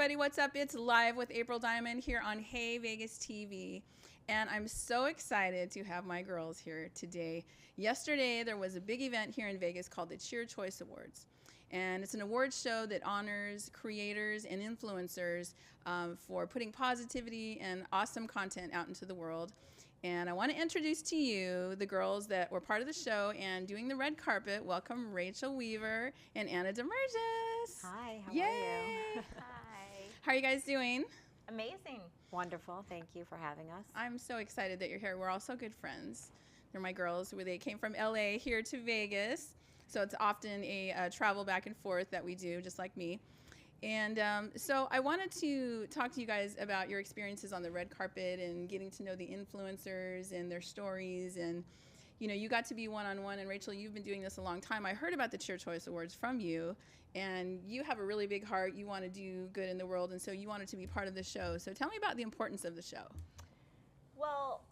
everybody, what's up? It's Live with April Diamond here on Hey Vegas TV. And I'm so excited to have my girls here today. Yesterday, there was a big event here in Vegas called the Cheer Choice Awards. And it's an awards show that honors creators and influencers for putting positivity and awesome content out into the world. And I want to introduce to you the girls that were part of the show and doing the red carpet. Welcome Rachel Weaver and Anna DeMurgis. Hi, how Yay. are you? Hi. How are you guys doing? Amazing. Wonderful. Thank you for having us. I'm so excited that you're here. We're also good friends. They're my girls. They came from LA here to Vegas. So it's often a travel back and forth that we do, just like me. And so I wanted to talk to you guys about your experiences on the red carpet and getting to know the influencers and their stories. And, you know, you got to be one-on-one. And Rachel, you've been doing this a long time. I heard about the Cheer Choice Awards from you. And you have a really big heart. You want to do good in the world. And so you wanted to be part of the show. So tell me about the importance of the show. Well,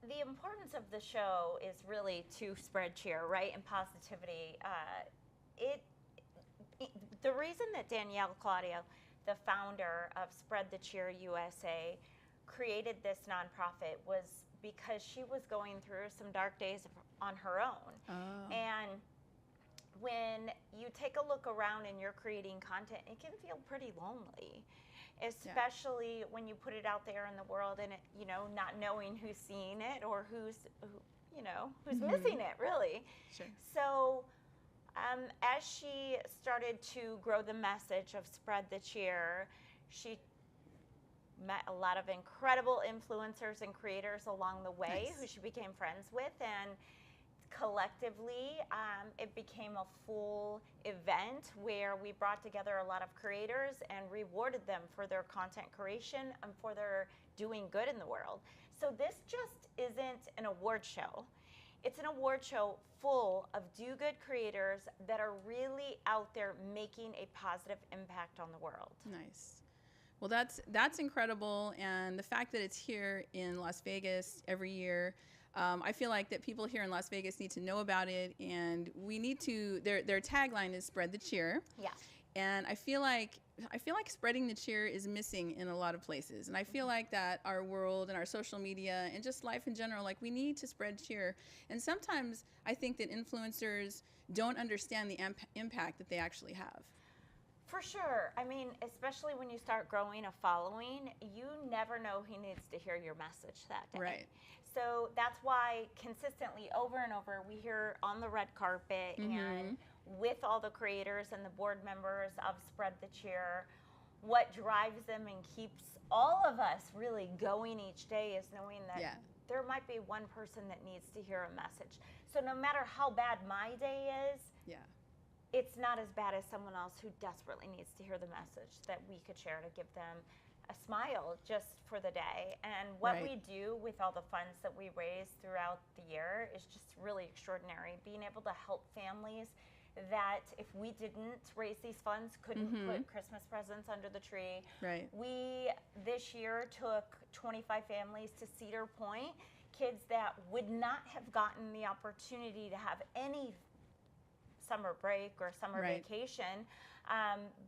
the importance of the show is really to spread cheer, right, and positivity. The reason that Danielle Claudio, the founder of Spread the Cheer USA, created this nonprofit was because she was going through some dark days on her own. Oh. And when you take a look around and you're creating content, it can feel pretty lonely, especially when you put it out there in the world and, not knowing who's seeing it or who's missing it, really. Sure. So as she started to grow the message of Spread the Cheer, she met a lot of incredible influencers and creators along the way who she became friends with, and collectively it became a full event where we brought together a lot of creators and rewarded them for their content creation and for their doing good in the world. So this just isn't an award show. It's an award show full of do-good creators that are really out there making a positive impact on the world. Nice. Well, that's incredible, and the fact that it's here in Las Vegas every year, I feel like that people here in Las Vegas need to know about it, and we need to. Their tagline is "Spread the Cheer." Yeah. And I feel like spreading the cheer is missing in a lot of places. And I feel like that our world and our social media and just life in general, like we need to spread cheer. And sometimes I think that influencers don't understand the impact that they actually have. For sure. I mean, especially when you start growing a following, you never know who needs to hear your message that day. Right. So that's why consistently over and over we hear on the red carpet and with all the creators and the board members of Spread the Cheer, what drives them and keeps all of us really going each day is knowing that there might be one person that needs to hear a message. So no matter how bad my day is, it's not as bad as someone else who desperately needs to hear the message that we could share to give them a smile just for the day. And what we do with all the funds that we raise throughout the year is just really extraordinary. Being able to help families that if we didn't raise these funds couldn't put Christmas presents under the tree. Right. We this year took 25 families to Cedar Point, kids that would not have gotten the opportunity to have any summer break or summer vacation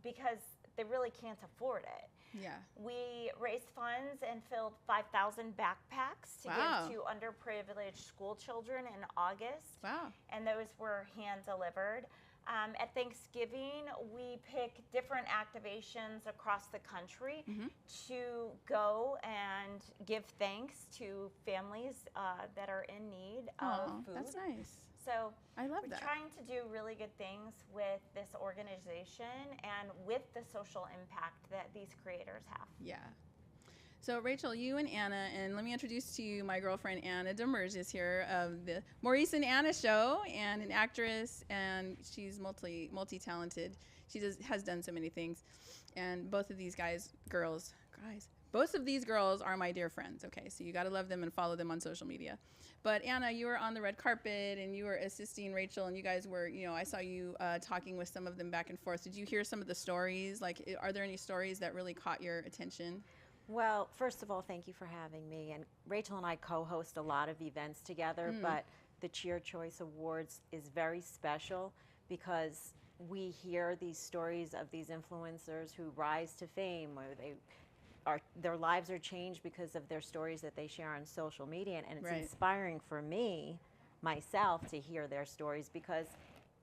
because they really can't afford it. Yeah. We raised funds and filled 5,000 backpacks to give to underprivileged school children in August. Wow. And those were hand delivered. At Thanksgiving, we pick different activations across the country to go and give thanks to families that are in need of food. That's nice. So I love that. We're trying to do really good things with this organization and with the social impact that these creators have. Yeah. So Rachel, you and Anna, and let me introduce to you my girlfriend Anna DeMurgis here of the Maurice and Anna show, and an actress, and she's multi-talented. She has done so many things, and both of these both of these girls are my dear friends. Okay, so you got to love them and follow them on social media. But Anna, you were on the red carpet and you were assisting Rachel, and you guys were, I saw you talking with some of them back and forth. Did you hear some of the stories? Like, are there any stories that really caught your attention? Well, first of all, thank you for having me. And Rachel and I co-host a lot of events together, but the Cheer Choice Awards is very special because we hear these stories of these influencers who rise to fame, or their lives are changed because of their stories that they share on social media, and it's Right. inspiring for me, myself, to hear their stories, because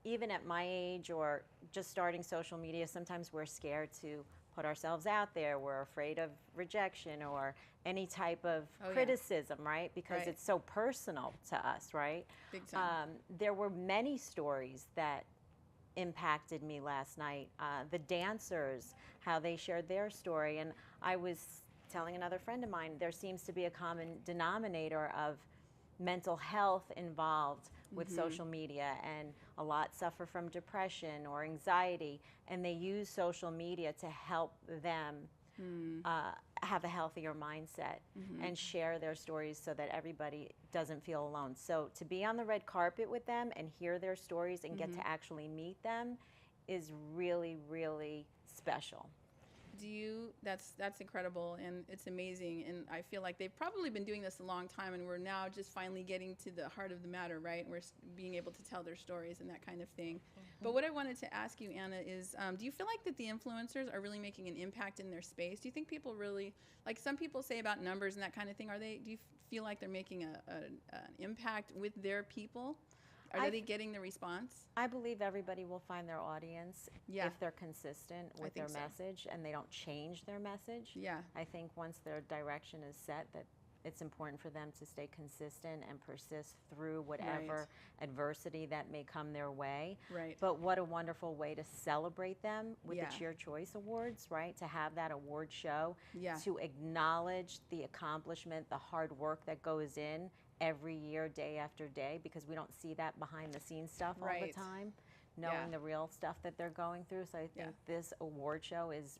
even at my age or just starting social media, sometimes we're scared to put ourselves out there. We're afraid of rejection or any type of Oh, yeah. criticism, right? Because Right. it's so personal to us, right? Big time. There were many stories that impacted me last night. The dancers, how they shared their story. And I was telling another friend of mine, there seems to be a common denominator of mental health involved with social media, and a lot suffer from depression or anxiety, and they use social media to help them have a healthier mindset and share their stories so that everybody doesn't feel alone. So to be on the red carpet with them and hear their stories and get to actually meet them is really, really special. That's incredible, and it's amazing, and I feel like they've probably been doing this a long time, and we're now just finally getting to the heart of the matter, right? We're being able to tell their stories and that kind of thing. But what I wanted to ask you, Anna, is do you feel like that the influencers are really making an impact in their space? Do you think people really, like some people say about numbers and that kind of thing, do you feel like they're making an impact with their people? Are they getting the response? I believe everybody will find their audience Yeah. if they're consistent with their think so. message and they don't change their message. Yeah. I think once their direction is set, that it's important for them to stay consistent and persist through whatever adversity that may come their way. Right. But what a wonderful way to celebrate them with Yeah. the Cheer Choice Awards, right? To have that award show, Yeah. to acknowledge the accomplishment, the hard work that goes in every year, day after day, because we don't see that behind the scenes stuff all the Right. time, knowing Yeah. the real stuff that they're going through. So I think this award show is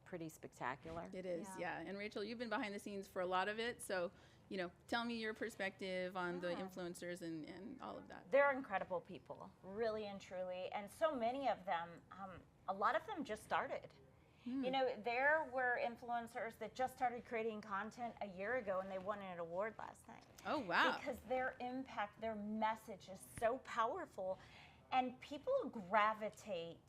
pretty spectacular. It is, Yeah. yeah. And Rachel, you've been behind the scenes for a lot of it, so tell me your perspective on the Yeah. influencers and all of that. They're incredible people, really and truly. And so many of them, a lot of them just started. There were influencers that just started creating content a year ago and they won an award last night. Oh, wow. Because their impact, their message is so powerful. And people gravitate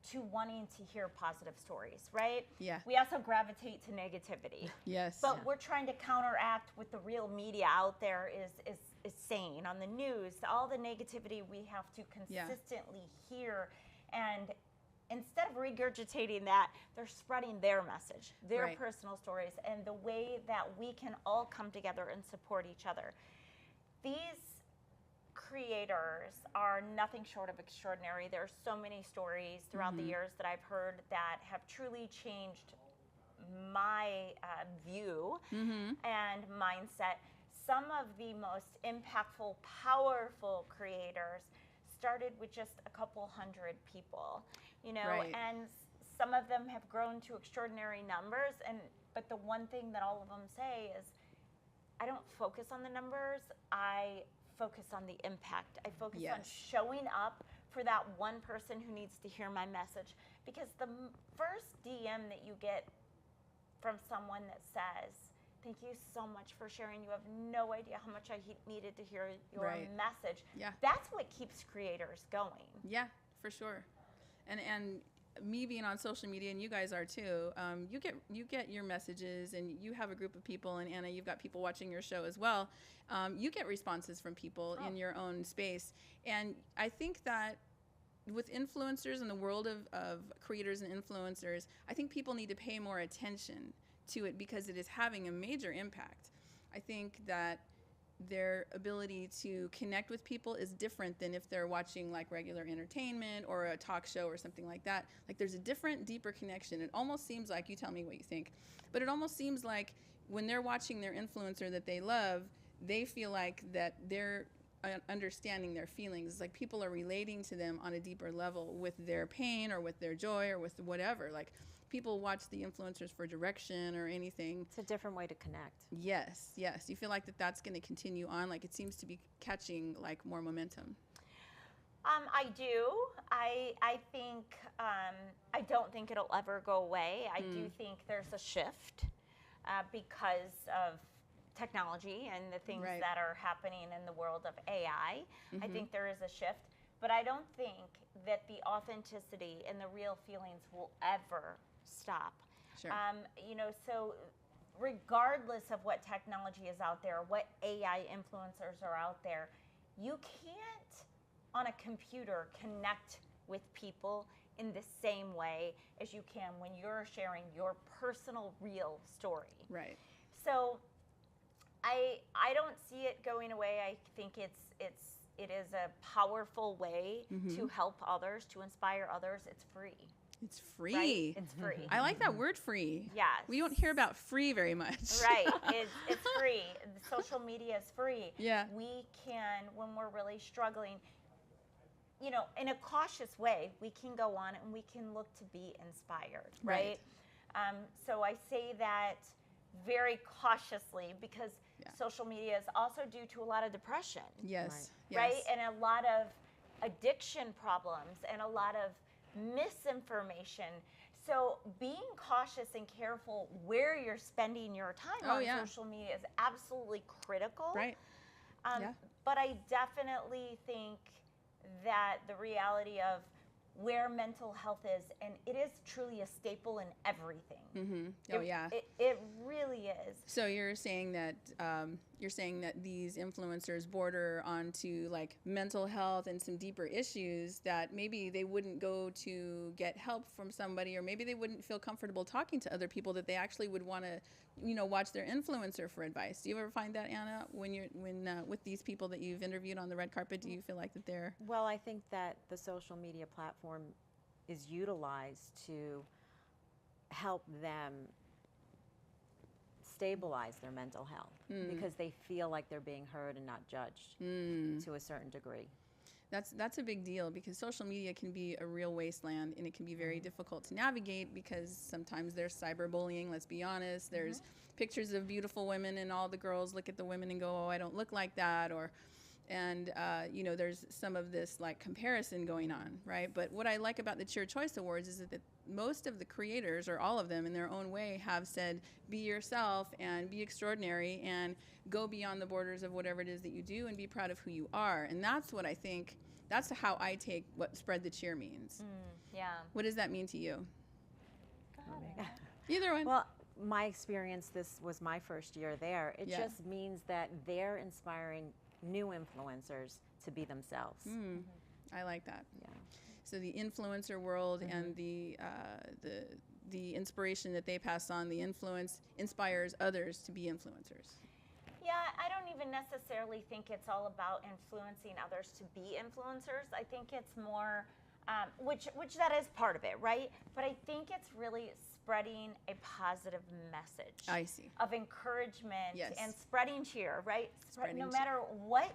to wanting to hear positive stories, right? Yeah. We also gravitate to negativity. Yes. But we're trying to counteract with the real media out there is saying on the news, all the negativity we have to consistently hear. And instead of regurgitating that, they're spreading their message, their Right. personal stories, and the way that we can all come together and support each other. These creators are nothing short of extraordinary. There are so many stories throughout the years that I've heard that have truly changed my view and mindset. Some of the most impactful, powerful creators started with just a couple hundred people, Right. and some of them have grown to extraordinary numbers. But the one thing that all of them say is, I don't focus on the numbers. I focus on the impact. I focus on Yes. showing up for that one person who needs to hear my message. Because the first DM that you get from someone that says, thank you so much for sharing. You have no idea how much I needed to hear your Right. message. Yeah. That's what keeps creators going. Yeah, for sure. And me being on social media, and you guys are too, you get your messages, and you have a group of people, and Anna, you've got people watching your show as well. You get responses from people in your own space. And I think that with influencers in the world of creators and influencers, I think people need to pay more attention to it because it is having a major impact. I think that their ability to connect with people is different than if they're watching like regular entertainment or a talk show or something like that. Like there's a different, deeper connection. It almost seems like, you tell me what you think, but it almost seems like when they're watching their influencer that they love, they feel like that they're understanding their feelings. It's like people are relating to them on a deeper level with their pain or with their joy or with whatever. Like people watch the influencers for direction or anything. It's a different way to connect. Yes, yes. You feel like that's going to continue on? Like it seems to be catching like more momentum. I do. I think, I don't think it'll ever go away. I do think there's a shift because of technology and the things Right. that are happening in the world of AI. I think there is a shift. but I don't think that the authenticity and the real feelings will ever stop. Sure. So regardless of what technology is out there, what AI influencers are out there, you can't on a computer connect with people in the same way as you can when you're sharing your personal real story. Right. So I don't see it going away. I think it is a powerful way to help others, to inspire others. It's free. It's free. Right? It's free. I like that word, free. Yes. We don't hear about free very much. Right. It's free. Social media is free. Yeah. We can, when we're really struggling, in a cautious way, we can go on and we can look to be inspired, right? So I say that very cautiously because social media is also due to a lot of depression. Yes. Right? Yes. And a lot of addiction problems and a lot of misinformation. So being cautious and careful where you're spending your time on social media is absolutely critical. Right. But I definitely think that the reality of where mental health is, and it is truly a staple in everything. Oh, yeah. It really is. So you're saying that these influencers border onto like mental health and some deeper issues that maybe they wouldn't go to get help from somebody, or maybe they wouldn't feel comfortable talking to other people, that they actually would want to, watch their influencer for advice. Do you ever find that, Anna, when with these people that you've interviewed on the red carpet? Do you feel like that they're? Well, I think that the social media platform is utilized to help them stabilize their mental health because they feel like they're being heard and not judged to a certain degree. That's a big deal, because social media can be a real wasteland, and it can be very difficult to navigate because sometimes there's cyberbullying, let's be honest. There's pictures of beautiful women and all the girls look at the women and go, oh, I don't look like that, and there's some of this like comparison going on, right? But what I like about the Cheer Choice Awards is that most of the creators, or all of them in their own way, have said, be yourself and be extraordinary and go beyond the borders of whatever it is that you do and be proud of who you are. And that's what I think, that's how I take what Spread the Cheer means. Yeah. What does that mean to you? Go ahead. Either one. Well, my experience, this was my first year there. It just means that they're inspiring new influencers to be themselves. I like that. Yeah. So the influencer world and the inspiration that they pass on, the influence inspires others to be influencers. Yeah, I don't even necessarily think it's all about influencing others to be influencers. I think it's more, which that is part of it, right? But I think it's really spreading a positive message. I see. Of encouragement and spreading cheer, right? Spreading no matter what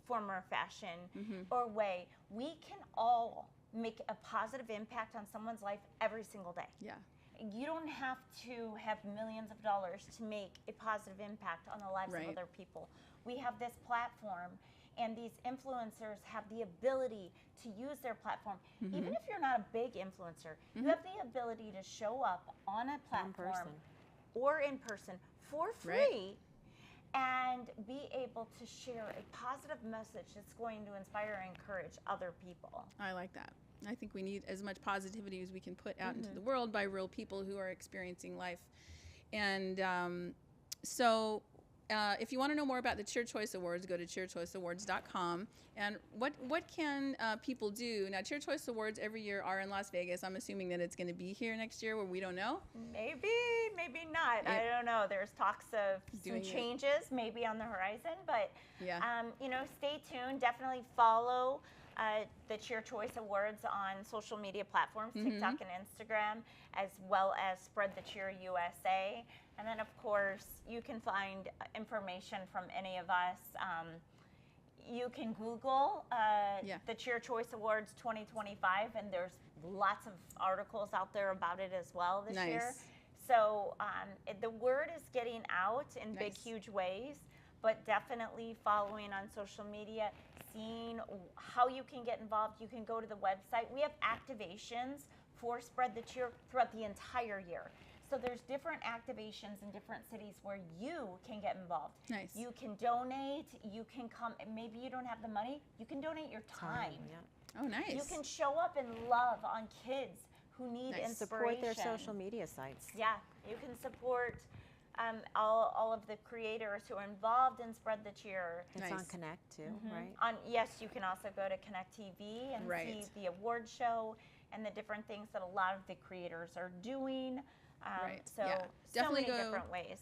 form or fashion or way, we can all make a positive impact on someone's life every single day. Yeah. You don't have to have millions of dollars to make a positive impact on the lives of other people. We have this platform, and these influencers have the ability to use their platform. Even if you're not a big influencer, you have the ability to show up on a platform or in person for free and be able to share a positive message that's going to inspire and encourage other people. I like that. I think we need as much positivity as we can put out into the world by real people who are experiencing life. And so if you want to know more about the Cheer Choice Awards, go to cheerchoiceawards.com. And what can people do? Now, Cheer Choice Awards every year are in Las Vegas. I'm assuming that it's going to be here next year, where we don't know. Maybe not. I don't know. There's talks of some changes maybe on the horizon, but stay tuned. Definitely follow the Cheer Choice Awards on social media platforms, TikTok and Instagram, as well as Spread the Cheer USA. And then, of course, you can find information from any of us. You can Google the Cheer Choice Awards 2025, and there's lots of articles out there about it as well this year. So the word is getting out in big, huge ways, but definitely following on social media, seeing how you can get involved. You can go to the website. We have activations for Spread the Cheer throughout the entire year. So there's different activations in different cities where you can get involved. Nice. You can donate. You can come. Maybe you don't have the money. You can donate your time. Oh, nice. You can show up and love on kids who need Nice. inspiration. Support their social media sites. Yeah, you can support all of the creators who are involved in Spread the Cheer. It's on Nice. Connect too, right? Yes, you can also go to Connect TV and Right. see the award show and the different things that a lot of the creators are doing. Right. So, Yeah. so Definitely many go- different ways.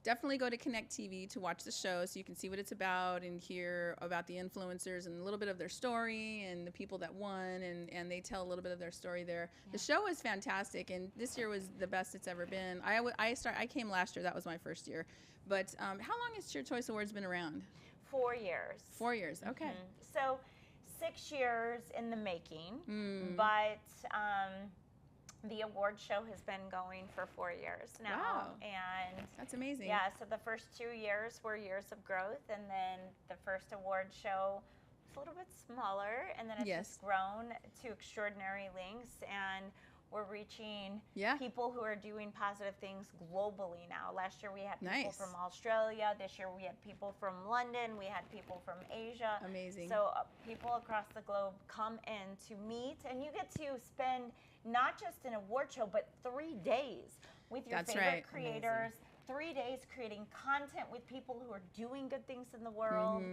Definitely go to Connect TV to watch the show so you can see what it's about and hear about the influencers and a little bit of their story and the people that won, and they tell a little bit of their story there. The show is fantastic, and this year was the best it's ever been. I came last year. That was my first year. But how long has Cheer Choice Awards been around? 4 years. 4 years. Okay. So 6 years in the making, Mm. but the award show has been going for 4 years now. Wow. And That's amazing. yeah, so the first 2 years were years of growth, and then the first award show was a little bit smaller, and then it's Yes. just grown to extraordinary lengths, and we're reaching Yeah. people who are doing positive things globally now. Last year we had people Nice. from Australia. This year we had people from London. We had people from Asia. Amazing. So people across the globe come in to meet, and you get to spend not just an award show, but 3 days with your That's favorite right. creators. 3 days creating content with people who are doing good things in the world.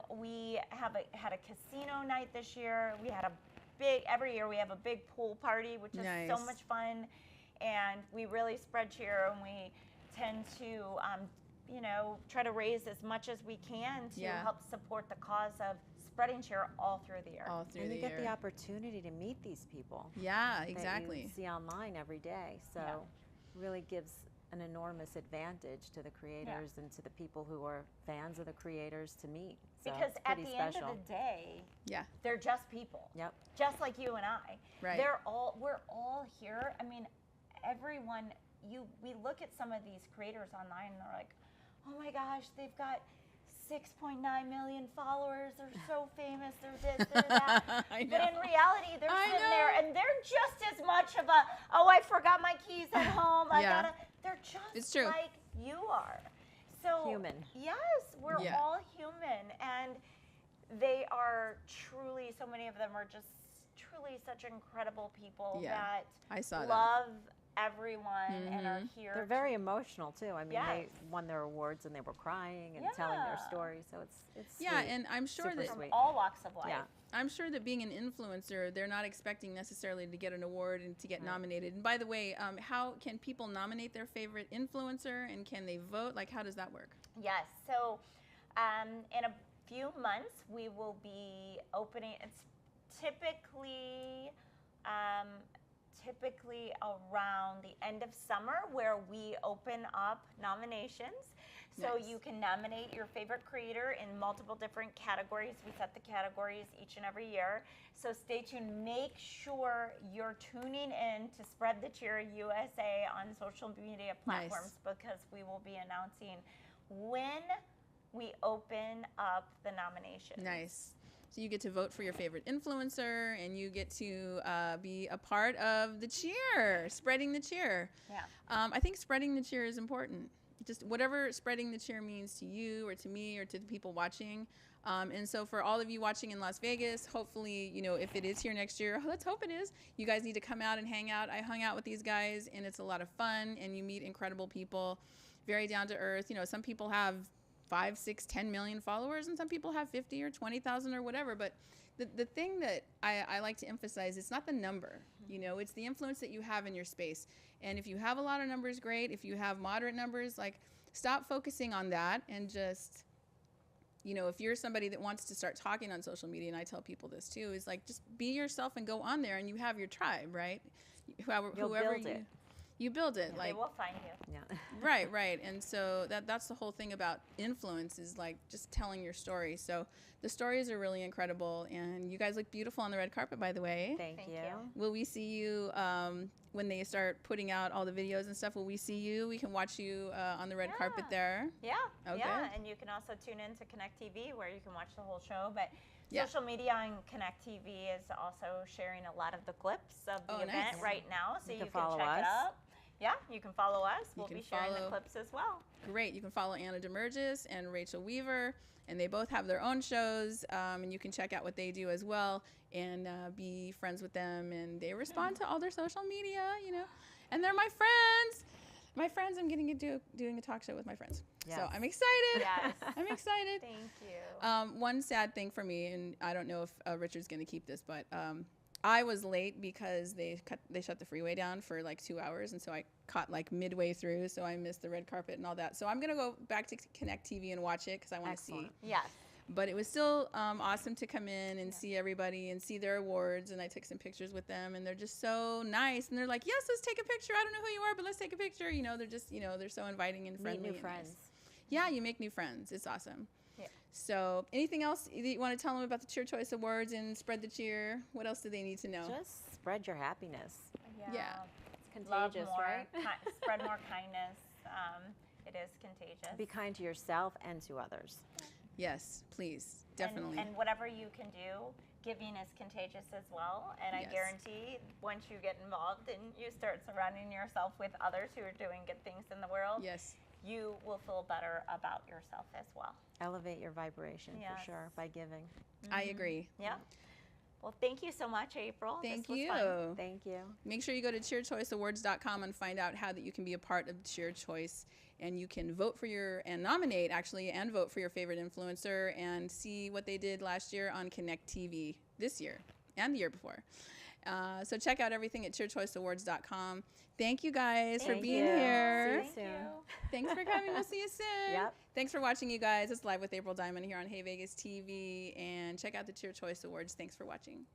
We had a casino night this year. We had every year we have a big pool party, which is so Nice. much fun. And we really spread cheer, and we tend to, try to raise as much as we can to Yeah. help support the cause of spreading cheer all through the year. All through And the you year. get the opportunity to meet these people. Yeah, That exactly. you see online every day. So Yeah. really gives an enormous advantage to the creators and to the people who are fans of the creators to meet. So Because it's at pretty the special. end of the day, Yeah. they're just people. Yep. Just like you and I. Right. We're all here. I mean, everyone, we look at some of these creators online and they're like, oh my gosh, they've got 6.9 million followers. They're so famous. They're this, they're that. I But know. in reality, they're I sitting there know. and they're just as much of a, oh, I forgot my keys at home. Yeah. They're just It's true. like you are. So Human. Yes, we're Yeah. all human, and they are truly. So many of them are just truly such incredible people Yeah, that I saw that. love everyone and are here. They're very emotional too. I mean, they Yes. won their awards and they were crying and telling their Yeah. stories. So it's Yeah, sweet. and I'm sure Super that from sweet. all walks of life. Yeah. I'm sure that being an influencer, they're not expecting necessarily to get an award and to get nominated. And by the way, how can people nominate their favorite influencer, and can they vote? Like, how does that work? Yes. So, in a few months, we will be opening. It's typically around the end of summer where we open up nominations. So Nice. you can nominate your favorite creator in multiple different categories. We set the categories each and every year. So stay tuned. Make sure you're tuning in to Spread the Cheer USA on social media Nice. platforms because we will be announcing when we open up the nominations. Nice. So you get to vote for your favorite influencer, and you get to be a part of the cheer, spreading the cheer. Yeah. I think spreading the cheer is important. Just whatever spreading the cheer means to you or to me or to the people watching. And so for all of you watching in Las Vegas, hopefully, if it is here next year, let's hope it is, you guys need to come out and hang out. I hung out with these guys, and it's a lot of fun, and you meet incredible people, very down to earth. Some people have 5, 6, 10 million followers, and some people have 50 or 20,000 or whatever. But the thing that I like to emphasize, it's not the number, it's the influence that you have in your space. And if you have a lot of numbers, great. If you have moderate numbers, stop focusing on that and just, if you're somebody that wants to start talking on social media, and I tell people this too, is just be yourself and go on there, and you have your tribe, right? Whoever build it. you build it. They will find you. Yeah. Right. And so that's the whole thing about influence, is just telling your story. So the stories are really incredible, and you guys look beautiful on the red carpet, by the way. Thank you. Will we see you when they start putting out all the videos and stuff? Will we see you? We can watch you on the red carpet there. Yeah. Okay. Yeah. And you can also tune in to Connect TV where you can watch the whole show. But Yeah. social media on Connect TV is also sharing a lot of the clips of the Oh, event nice. right now. So You you can can follow check it us. up. Yeah, you can follow us. We'll can be sharing the follow- clips as well. Great. You can follow Anna DeMurgis and Rachel Weaver, and they both have their own shows, and you can check out what they do as well and be friends with them. And they respond to all their social media, and they're my friends. My friends, I'm getting into doing a talk show with my friends. So Yes. I'm excited. Yes. I'm excited. Thank you. One sad thing for me, and I don't know if Richard's going to keep this, but I was late because they shut the freeway down for like 2 hours, and so I caught like midway through, so I missed the red carpet and all that. So I'm gonna go back to Connect TV and watch it because I want to see. Excellent. Yes. But it was still awesome to come in and see everybody and see their awards, and I took some pictures with them, and they're just so nice, and they're like, yes, let's take a picture. I don't know who you are, but let's take a picture. They're just they're so inviting and friendly. Meet new and friends. nice. Yeah, you make new friends. It's awesome. Yeah. So anything else that you want to tell them about the Cheer Choice Awards and spread the cheer? What else do they need to know? Just spread your happiness. Yeah. It's Love contagious, more, right? spread more kindness. It is contagious. Be kind to yourself and to others. Yes, please. Definitely. And whatever you can do, giving is contagious as well. And I Yes. guarantee once you get involved and you start surrounding yourself with others who are doing good things in the world, Yes. you will feel better about yourself as well. Elevate your vibration Yes. for sure by giving. I agree. Yeah. Well, thank you so much, April. Thank This was you. fun. Thank you. Make sure you go to cheerchoiceawards.com and find out how that you can be a part of Cheer Choice, and you can vote for and nominate actually and vote for your favorite influencer and see what they did last year on Connect TV this year and the year before. So check out everything at cheerchoiceawards.com. Thank you guys for Thank being you. here. See you soon. Thanks for coming. We'll see you soon. Yep. Thanks for watching, you guys. It's Live with April Diamond here on Hey Vegas TV. And check out the Cheer Choice Awards. Thanks for watching.